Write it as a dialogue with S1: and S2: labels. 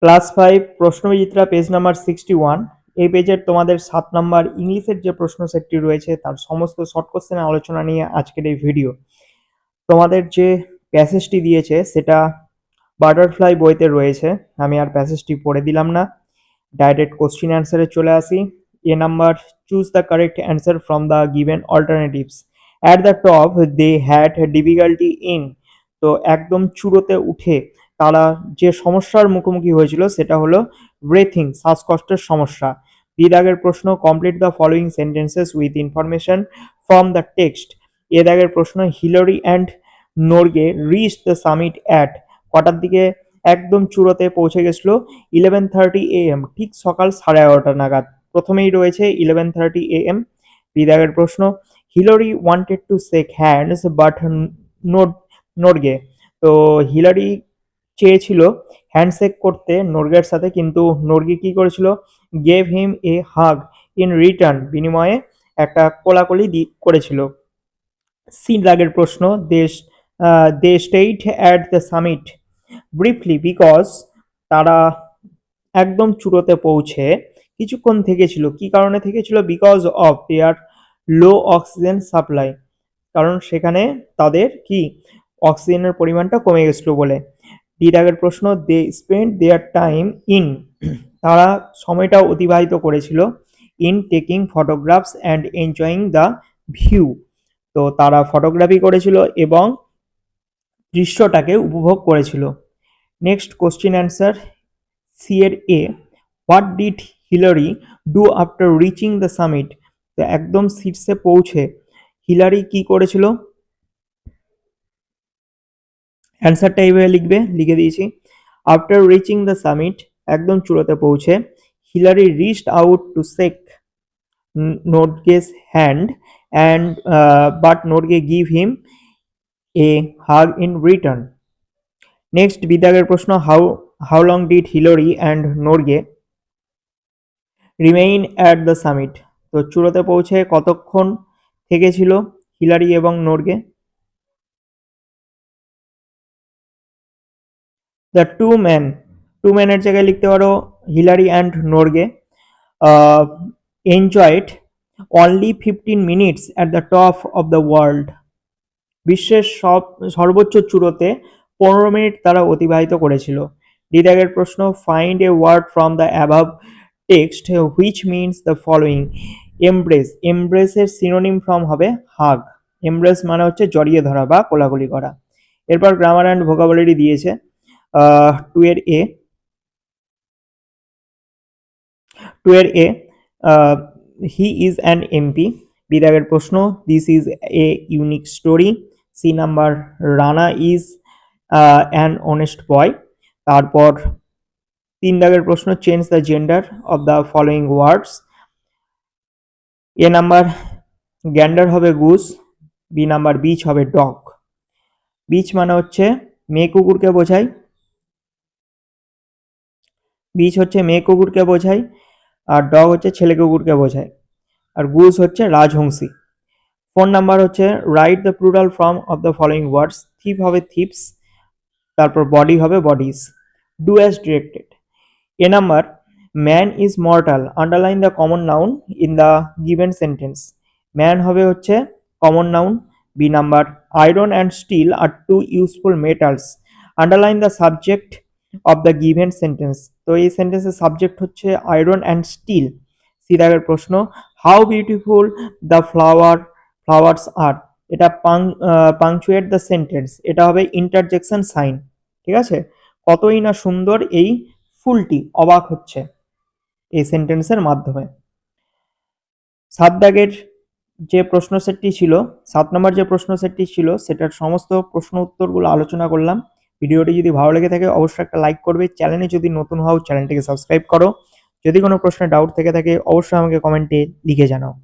S1: Class 5 প্রশ্নবিচিত্রা page number 61। এই পেজের তোমাদের 7 নাম্বার ইংলিশের যে প্রশ্ন সেটটি রয়েছে তার সমস্ত শর্ট কোশ্চেনের আলোচনা নিয়ে আজকের এই ভিডিও। তোমাদের যে প্যাসেজটি দিয়েছে সেটা বাটারফ্লাই বইতে রয়েছে। আমি আর প্যাসেজটি পড়ে দিলাম না, ডাইরেক্ট কোশ্চেন অ্যান্সারে চলে আসি। A number, choose the correct answer from the given alternatives. At the top they had difficulty in. তো একদম চূড়োতে উঠে তারা যে সমস্যার মুখোমুখি হয়েছিল সেটা হলো ব্রেথিং, শ্বাসকষ্টের সমস্যা। এর আগের প্রশ্ন, complete the following sentences with information from the text. এর আগের প্রশ্ন, Hillary and Norgay reach the summit at. কটার দিকে একদম চূড়োতে পৌঁছে গেছিল? 11:30 AM, ঠিক সকাল 11:30 নাগাদ। প্রথমেই রয়েছে 11:30 AM। বিদাগের প্রশ্ন, Hillary wanted to shake hands but Norgay. তো হিলারি চেয়েছিল হ্যান্ডশেক করতে নোরগের সাথে, কিন্তু নোরগে কি করেছিল? Gave him a hug in return, বিনিময়ে একটা কোলাকুলি করেছিল। সি দাগের প্রশ্ন, they stayed at the summit briefly because. তারা একদম চূড়োতে পৌঁছে কিছুক্ষণ থেকেছিল। কি কারণে থেকেছিল? Because of their low oxygen supply, কারণ সেখানে তাদের কি অক্সিজেনের পরিমাণটা কমে গেছিল বলে। ডি দাগের প্রশ্ন, they spend their time in. তারা সময়টা অতিবাহিত করেছিল in taking photographs and enjoying the view. তো তারা ফটোগ্রাফি করেছিল এবং দৃশ্যটাকে উপভোগ করেছিল। নেক্সট কোশ্চেন অ্যান্সার, সি এর A, what did Hillary do after reaching the summit. তো একদম শীর্ষে পৌঁছে হিলারি কি করেছিল? অ্যান্সারটা এইভাবে লিখবে, লিখে দিয়েছি। আফটার রিচিং দ্য সামিট, একদম চূড়াতে পৌঁছে, Hillary reached out to shake Norgay's hand and but Norgay give him a hug in return. Next বিদাগের প্রশ্ন, how long did Hillary and Norgay remain at the summit. তো চূড়াতে পৌঁছে কতক্ষণ থেকেছিল হিলারি এবং নোরগে? দ্য টু ম্যানের জায়গায় লিখতে পারো Hillary and Norgay enjoyed only 15 minutes at the top of the world. বিশ্বের সর্বোচ্চ চূড়োতে 15 মিনিট তারা অতিবাহিত করেছিল। দ্বিতীয় প্রশ্ন, find a word from the above text which means the following. এমব্রেসের সিনোনিম ফর্ম হবে হাগ। এমব্রেস মানে হচ্ছে জড়িয়ে ধরা বা কোলাকুলি করা। এরপর গ্রামার অ্যান্ড ভোকাবুলারি দিয়েছে। 2 এর A, he is an MP. বিদাগের প্রশ্ন, this is a unique story. C number, Rana is an honest boy. তারপর 3 দাগের প্রশ্ন, change the gender of the following words. A number, gander হবে গুস। বি নাম্বার, বিচ হবে dog. Bitch মানে হচ্ছে মেয়ে কুকুরকে বোঝায়, বিচ হচ্ছে মেয়ে কুকুরকে বোঝায়, আর ডগ হচ্ছে ছেলে কুকুরকে বোঝায়, আর গুস হচ্ছে রাজহংসী। 4 নাম্বার হচ্ছে write the plural form of the following words. Thief হবে থিপস, তারপর বডি হবে bodies. Do as directed. A number, man is mortal, underline the common noun in the given sentence. Man হবে হচ্ছে common noun. B number, iron and steel are two useful metals, underline the subject of the given sentence. তো এই সেন্টেন্সের subject হচ্ছে iron and still. সিদাগের প্রশ্ন, how beautiful the flowers are. এটা punctuate the sentence, এটা হবে ইন্টারজেকশন সাইন। ঠিক আছে, কতই না সুন্দর এই ফুলটি, অবাক হচ্ছে এই সেন্টেন্সের মাধ্যমে। 7 দাগের যে প্রশ্ন সেটটি ছিল, 7 নম্বর যে প্রশ্ন সেটটি ছিল সেটার সমস্ত প্রশ্ন উত্তরগুলো আলোচনা করলাম। ভিডিওটি যদি ভালো লেগে থাকে অবশ্যই একটা লাইক করবে। চ্যানেলে যদি নতুন হও চ্যানেলটিকে সাবস্ক্রাইব করো। যদি কোনো প্রশ্নে ডাউট থেকে থাকে অবশ্যই আমাকে কমেন্টে লিখে জানাও।